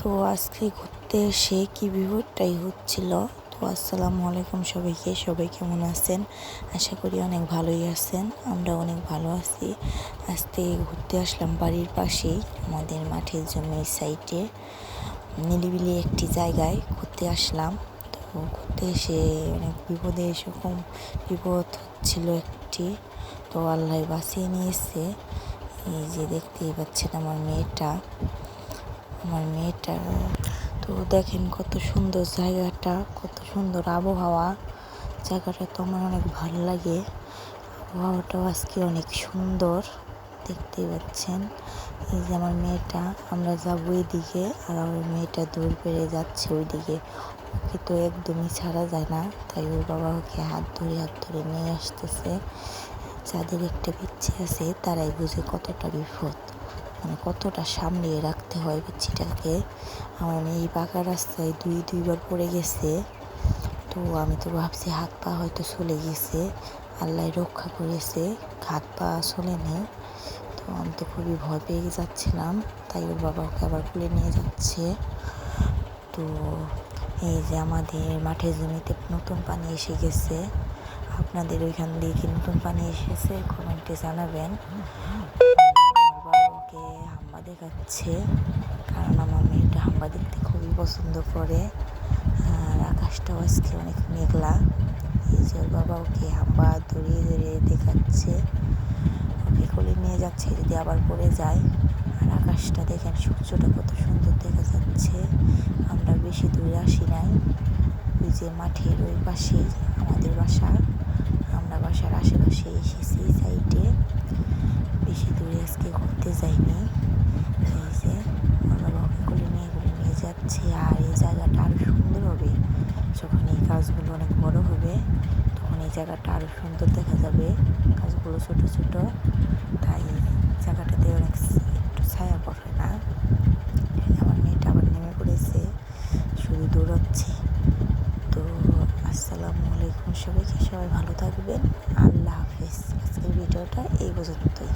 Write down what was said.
তো আজকে ঘুরতে এসে কি বিপদটাই হচ্ছিল। তো আসসালামু আলাইকুম সবাইকে, সবাই কেমন আছেন? আশা করি অনেক ভালোই আছেন, আমরা অনেক ভালো আছি। আজকে ঘুরতে আসলাম বাড়ির পাশেই আমাদের মাঠের জমির সাইডে নিরিবিলি একটি জায়গায় ঘুরতে আসলাম। তো ঘুরতে এসে অনেক বিপদে এরকম বিপদ হচ্ছিল একটি, তো আল্লাহ বাঁচিয়ে নিয়েছে। এই যে দেখতেই পাচ্ছেন আমার মেয়েটা। তো দেখেন কত সুন্দর জায়গাটা, কত সুন্দর আবহাওয়া। জায়গাটা তো আমার অনেক ভালো লাগে। আবহাওয়াটাও আজকে অনেক সুন্দর, দেখতেই পাচ্ছেন। এই যে আমার মেয়েটা, আমরা যাবো এদিকে আর আমার মেয়েটা দৌড় পেরে যাচ্ছে ওইদিকে। ওকে তো একদমই ছাড়া যায় না, তাই ওর বাবা ওকে হাত ধরে নিয়ে আসতেছে। যাদের একটা পিচ্ছি আছে তারাই বুঝে কতটা বিপদ, মানে কতটা সামলিয়ে রাখতে হয় পিচ্ছিটাকে। আমার মেয়ে এই পাকা রাস্তায় দুইবার পড়ে গেছে। তো আমি তো ভাবছি হাত পা হয়তো চলে গেছে, আল্লাহ রক্ষা করেছে, হাত পা চলে নেই। তো আমি তো খুবই ভয় পেয়ে যাচ্ছিলাম, তাই ওর বাবা ওকে আবার খুলে নিয়ে যাচ্ছে। তো এই যে আমাদের মাঠের জমিতে নতুন পানি এসে গেছে। আপনাদের ওইখান দিয়ে কি নতুন পানি এসেছে? কমেন্টে জানাবেন। বাবাকে হাম্বা দেখাচ্ছে, কারণ আমার মেয়েটা হাম্বা দেখতে খুবই পছন্দ করে। আর আকাশটাও আজকে অনেক মেঘলা। এই যে ওর বাবা ওকে হাম্বা ধরিয়ে দেখাচ্ছে, ওকে কোলে নিয়ে যাচ্ছে যদি আবার পড়ে যায়। আর আকাশটা দেখেন, সূর্যটা কত সুন্দর দেখা যাচ্ছে। আমরা বেশি দূরে আসি নাই, ওই যে মাঠের ওই পাশেই আমাদের বাসা। আমরা বাসার আশেপাশে এসেছি সাইডে, বেশি দূরে আজকে ঘুরতে যাইনি। এই যে আমার বাবা ওকে কোলে নিয়ে যাচ্ছে। আর এই জায়গাটা আরও সুন্দর হবে যখন এই গাছগুলো অনেক বড় হবে, তখন এই জায়গাটা আরও সুন্দর দেখা যাবে। গাছগুলো ছোট ছোট, তাই জায়গাটাতে অনেক একটু ছায়া পড়ে না। আমার মেয়েটা আবার নেমে পড়েছে, শুধু দৌড়াচ্ছে। তো আসসালামু আলাইকুম সবাইকে, সবাই ভালো থাকবেন, আল্লাহ হাফিজ। আজকের ভিডিওটা এই পর্যন্তই।